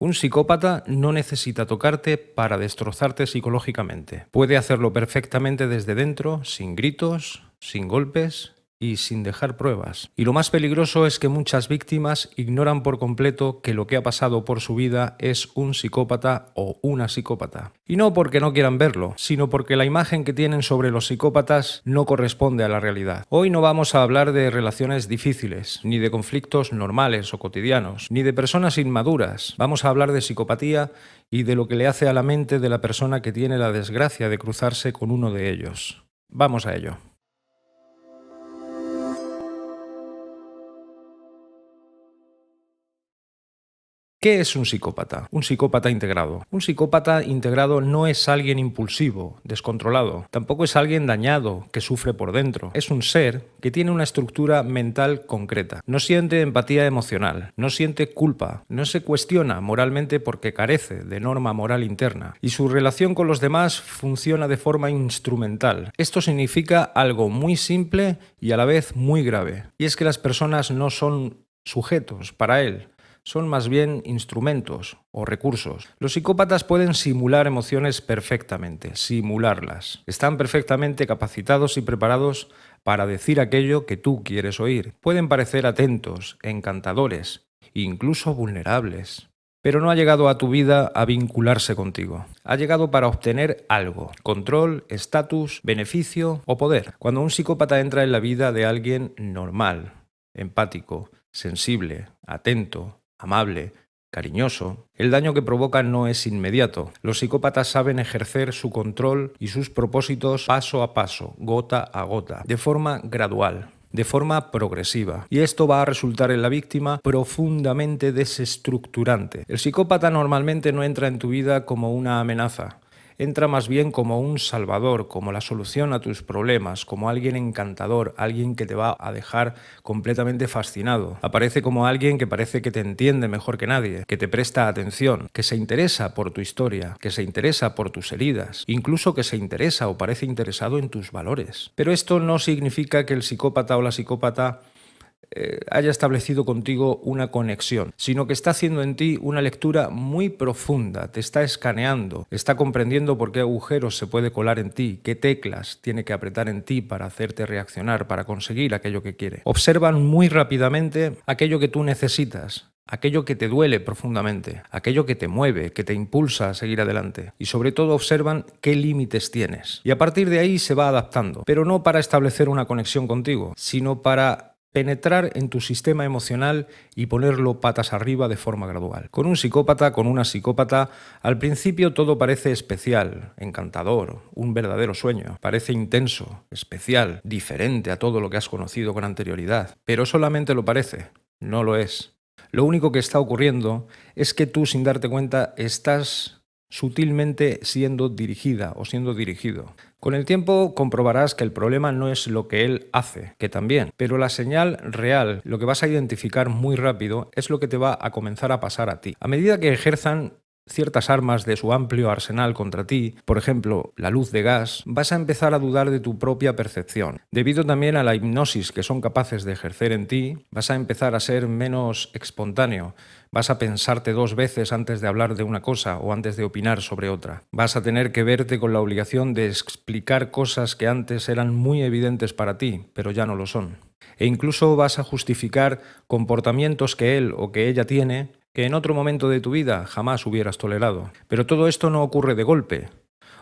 Un psicópata no necesita tocarte para destrozarte psicológicamente. Puede hacerlo perfectamente desde dentro, sin gritos, sin golpes y sin dejar pruebas. Y lo más peligroso es que muchas víctimas ignoran por completo que lo que ha pasado por su vida es un psicópata o una psicópata. Y no porque no quieran verlo, sino porque la imagen que tienen sobre los psicópatas no corresponde a la realidad. Hoy no vamos a hablar de relaciones difíciles, ni de conflictos normales o cotidianos, ni de personas inmaduras. Vamos a hablar de psicopatía y de lo que le hace a la mente de la persona que tiene la desgracia de cruzarse con uno de ellos. Vamos a ello. ¿Qué es un psicópata? Un psicópata integrado. Un psicópata integrado no es alguien impulsivo, descontrolado. Tampoco es alguien dañado, que sufre por dentro. Es un ser que tiene una estructura mental concreta. No siente empatía emocional, no siente culpa, no se cuestiona moralmente porque carece de norma moral interna. Y su relación con los demás funciona de forma instrumental. Esto significa algo muy simple y a la vez muy grave. Y es que las personas no son sujetos para él. Son más bien instrumentos o recursos. Los psicópatas pueden simular emociones perfectamente, simularlas. Están perfectamente capacitados y preparados para decir aquello que tú quieres oír. Pueden parecer atentos, encantadores, incluso vulnerables. Pero no ha llegado a tu vida a vincularse contigo. Ha llegado para obtener algo: control, estatus, beneficio o poder. Cuando un psicópata entra en la vida de alguien normal, empático, sensible, atento, amable, cariñoso, el daño que provoca no es inmediato. Los psicópatas saben ejercer su control y sus propósitos paso a paso, gota a gota, de forma gradual, de forma progresiva. Y esto va a resultar en la víctima profundamente desestructurante. El psicópata normalmente no entra en tu vida como una amenaza. Entra más bien como un salvador, como la solución a tus problemas, como alguien encantador, alguien que te va a dejar completamente fascinado. Aparece como alguien que parece que te entiende mejor que nadie, que te presta atención, que se interesa por tu historia, que se interesa por tus heridas, incluso que se interesa o parece interesado en tus valores. Pero esto no significa que el psicópata o la psicópata haya establecido contigo una conexión, sino que está haciendo en ti una lectura muy profunda, te está escaneando, está comprendiendo por qué agujeros se puede colar en ti, qué teclas tiene que apretar en ti para hacerte reaccionar, para conseguir aquello que quiere. Observan muy rápidamente aquello que tú necesitas, aquello que te duele profundamente, aquello que te mueve, que te impulsa a seguir adelante. Y sobre todo observan qué límites tienes. Y a partir de ahí se va adaptando, pero no para establecer una conexión contigo, sino para penetrar en tu sistema emocional y ponerlo patas arriba de forma gradual. Con un psicópata, con una psicópata, al principio todo parece especial, encantador, un verdadero sueño. Parece intenso, especial, diferente a todo lo que has conocido con anterioridad. Pero solamente lo parece, no lo es. Lo único que está ocurriendo es que tú, sin darte cuenta, estás sutilmente siendo dirigida o siendo dirigido. Con el tiempo comprobarás que el problema no es lo que él hace, que también, pero la señal real, lo que vas a identificar muy rápido, es lo que te va a comenzar a pasar a ti. A medida que ejerzan ciertas armas de su amplio arsenal contra ti, por ejemplo, la luz de gas, vas a empezar a dudar de tu propia percepción. Debido también a la hipnosis que son capaces de ejercer en ti, vas a empezar a ser menos espontáneo. Vas a pensarte 2 veces antes de hablar de una cosa o antes de opinar sobre otra. Vas a tener que verte con la obligación de explicar cosas que antes eran muy evidentes para ti, pero ya no lo son. E incluso vas a justificar comportamientos que él o que ella tiene que en otro momento de tu vida jamás hubieras tolerado. Pero todo esto no ocurre de golpe.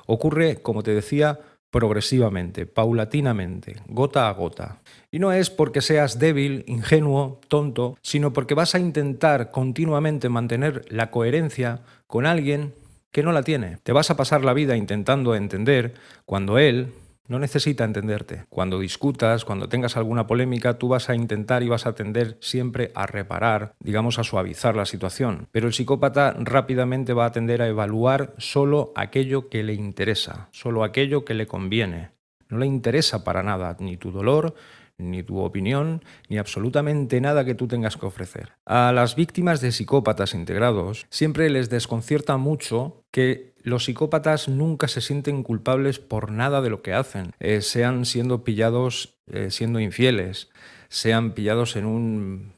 Ocurre, como te decía, progresivamente, paulatinamente, gota a gota. Y no es porque seas débil, ingenuo, tonto, sino porque vas a intentar continuamente mantener la coherencia con alguien que no la tiene. Te vas a pasar la vida intentando entender cuando él no necesita entenderte. Cuando discutas, cuando tengas alguna polémica, tú vas a intentar y vas a tender siempre a reparar, digamos a suavizar la situación. Pero el psicópata rápidamente va a tender a evaluar solo aquello que le interesa, solo aquello que le conviene. No le interesa para nada ni tu dolor, ni tu opinión, ni absolutamente nada que tú tengas que ofrecer. A las víctimas de psicópatas integrados siempre les desconcierta mucho que los psicópatas nunca se sienten culpables por nada de lo que hacen, sean siendo pillados siendo infieles, sean pillados en un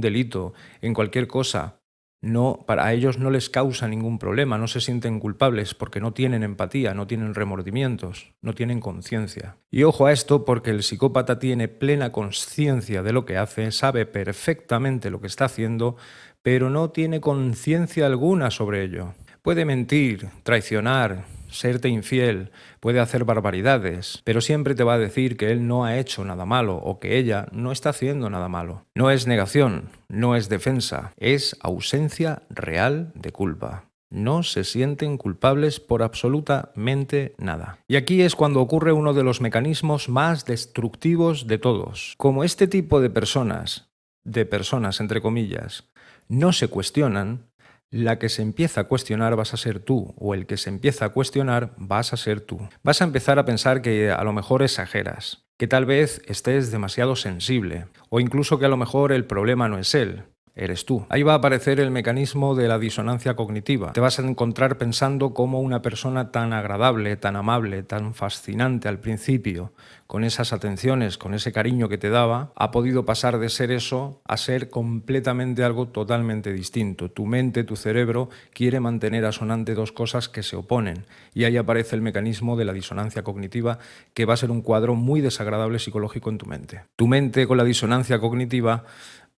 delito, en cualquier cosa. No, a ellos no les causa ningún problema, no se sienten culpables porque no tienen empatía, no tienen remordimientos, no tienen conciencia. Y ojo a esto porque el psicópata tiene plena conciencia de lo que hace, sabe perfectamente lo que está haciendo, pero no tiene conciencia alguna sobre ello. Puede mentir, traicionar, serte infiel, puede hacer barbaridades, pero siempre te va a decir que él no ha hecho nada malo o que ella no está haciendo nada malo. No es negación, no es defensa, es ausencia real de culpa. No se sienten culpables por absolutamente nada. Y aquí es cuando ocurre uno de los mecanismos más destructivos de todos. Como este tipo de personas entre comillas, no se cuestionan, la que se empieza a cuestionar vas a ser tú, o el que se empieza a cuestionar vas a ser tú. Vas a empezar a pensar que a lo mejor exageras, que tal vez estés demasiado sensible, o incluso que a lo mejor el problema no es él, eres tú. Ahí va a aparecer el mecanismo de la disonancia cognitiva. Te vas a encontrar pensando cómo una persona tan agradable, tan amable, tan fascinante al principio, con esas atenciones, con ese cariño que te daba, ha podido pasar de ser eso a ser completamente algo totalmente distinto. Tu mente, tu cerebro, quiere mantener asonante dos cosas que se oponen. Y ahí aparece el mecanismo de la disonancia cognitiva, que va a ser un cuadro muy desagradable psicológico en tu mente. Tu mente con la disonancia cognitiva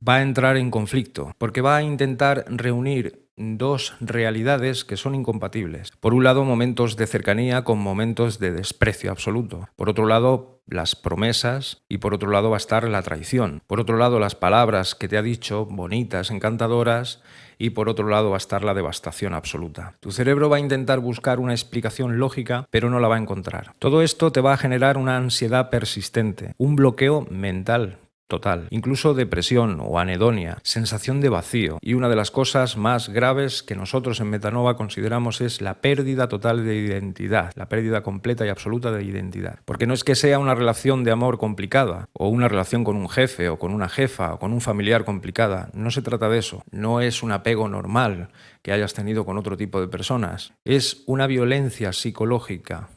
va a entrar en conflicto, porque va a intentar reunir dos realidades que son incompatibles. Por un lado, momentos de cercanía con momentos de desprecio absoluto. Por otro lado, las promesas y por otro lado va a estar la traición. Por otro lado, las palabras que te ha dicho, bonitas, encantadoras, y por otro lado va a estar la devastación absoluta. Tu cerebro va a intentar buscar una explicación lógica, pero no la va a encontrar. Todo esto te va a generar una ansiedad persistente, un bloqueo mental total, incluso depresión o anedonia, sensación de vacío. Y una de las cosas más graves que nosotros en Metanova consideramos es la pérdida total de identidad, la pérdida completa y absoluta de identidad. Porque no es que sea una relación de amor complicada, o una relación con un jefe, o con una jefa, o con un familiar complicada. No se trata de eso. No es un apego normal que hayas tenido con otro tipo de personas. Es una violencia psicológica,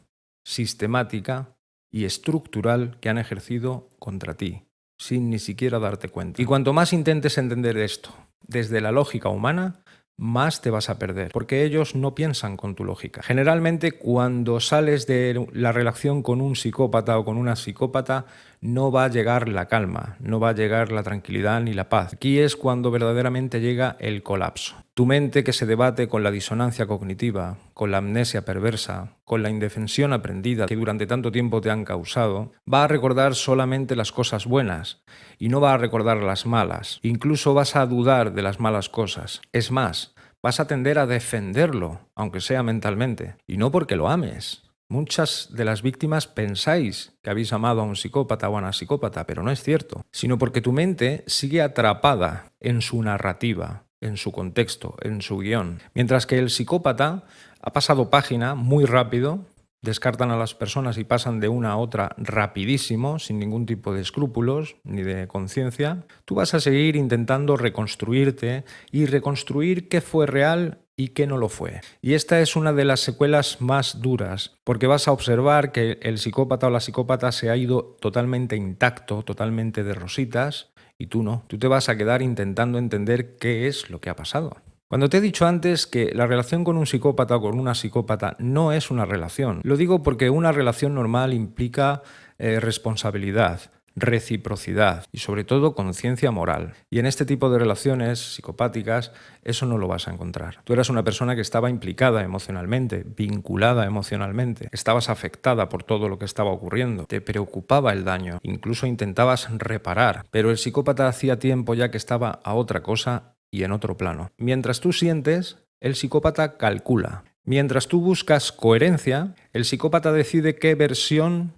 sistemática y estructural que han ejercido contra ti, sin ni siquiera darte cuenta. Y cuanto más intentes entender esto desde la lógica humana, más te vas a perder, porque ellos no piensan con tu lógica. Generalmente, cuando sales de la relación con un psicópata o con una psicópata, no va a llegar la calma, no va a llegar la tranquilidad ni la paz. Aquí es cuando verdaderamente llega el colapso. Tu mente, que se debate con la disonancia cognitiva, con la amnesia perversa, con la indefensión aprendida que durante tanto tiempo te han causado, va a recordar solamente las cosas buenas y no va a recordar las malas. Incluso vas a dudar de las malas cosas. Es más, vas a tender a defenderlo, aunque sea mentalmente, y no porque lo ames. Muchas de las víctimas pensáis que habéis amado a un psicópata o a una psicópata, pero no es cierto, sino porque tu mente sigue atrapada en su narrativa, en su contexto, en su guión. Mientras que el psicópata ha pasado página muy rápido, descartan a las personas y pasan de una a otra rapidísimo, sin ningún tipo de escrúpulos ni de conciencia, tú vas a seguir intentando reconstruirte y reconstruir qué fue real y qué no lo fue. Y esta es una de las secuelas más duras, porque vas a observar que el psicópata o la psicópata se ha ido totalmente intacto, totalmente de rositas, y tú no. Tú te vas a quedar intentando entender qué es lo que ha pasado. Cuando te he dicho antes que la relación con un psicópata o con una psicópata no es una relación, lo digo porque una relación normal implica responsabilidad, reciprocidad y sobre todo conciencia moral. Y en este tipo de relaciones psicopáticas eso no lo vas a encontrar. Tú eras una persona que estaba implicada emocionalmente, vinculada emocionalmente, estabas afectada por todo lo que estaba ocurriendo, te preocupaba el daño, incluso intentabas reparar, pero el psicópata hacía tiempo ya que estaba a otra cosa y en otro plano. Mientras tú sientes, el psicópata calcula. Mientras tú buscas coherencia, el psicópata decide qué versión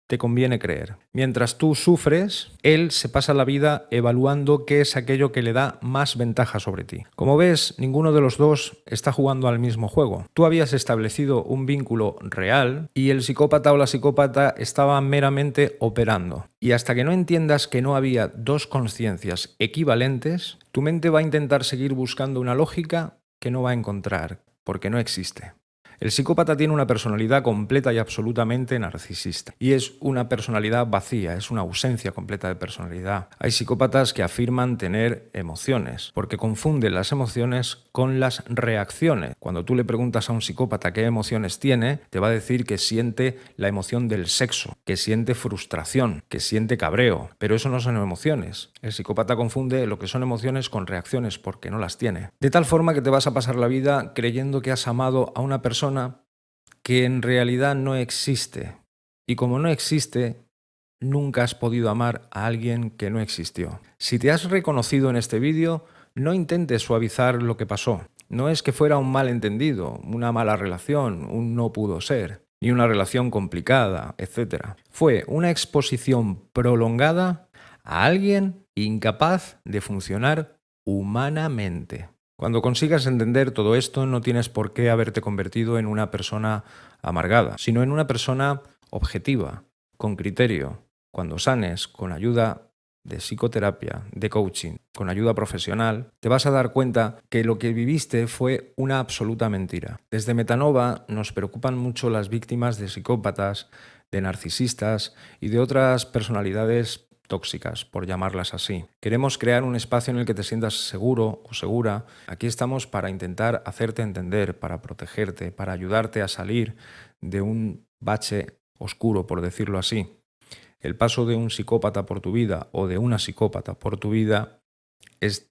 te conviene creer. Mientras tú sufres, él se pasa la vida evaluando qué es aquello que le da más ventaja sobre ti. Como ves, ninguno de los dos está jugando al mismo juego. Tú habías establecido un vínculo real y el psicópata o la psicópata estaba meramente operando. Y hasta que no entiendas que no había dos conciencias equivalentes, tu mente va a intentar seguir buscando una lógica que no va a encontrar, porque no existe. El psicópata tiene una personalidad completa y absolutamente narcisista. Y es una personalidad vacía, es una ausencia completa de personalidad. Hay psicópatas que afirman tener emociones, porque confunden las emociones con las reacciones. Cuando tú le preguntas a un psicópata qué emociones tiene, te va a decir que siente la emoción del sexo, que siente frustración, que siente cabreo, pero eso no son emociones. El psicópata confunde lo que son emociones con reacciones porque no las tiene. De tal forma que te vas a pasar la vida creyendo que has amado a una persona que en realidad no existe. Y como no existe, nunca has podido amar a alguien que no existió. Si te has reconocido en este vídeo, no intentes suavizar lo que pasó. No es que fuera un malentendido, una mala relación, un no pudo ser, ni una relación complicada, etc. Fue una exposición prolongada a alguien incapaz de funcionar humanamente. Cuando consigas entender todo esto, no tienes por qué haberte convertido en una persona amargada, sino en una persona objetiva, con criterio. Cuando sanes con ayuda de psicoterapia, de coaching, con ayuda profesional, te vas a dar cuenta que lo que viviste fue una absoluta mentira. Desde Metanova nos preocupan mucho las víctimas de psicópatas, de narcisistas y de otras personalidades tóxicas, por llamarlas así. Queremos crear un espacio en el que te sientas seguro o segura. Aquí estamos para intentar hacerte entender, para protegerte, para ayudarte a salir de un bache oscuro, por decirlo así. El paso de un psicópata por tu vida o de una psicópata por tu vida es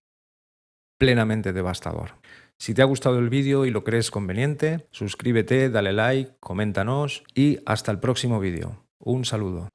plenamente devastador. Si te ha gustado el vídeo y lo crees conveniente, suscríbete, dale like, coméntanos y hasta el próximo vídeo. Un saludo.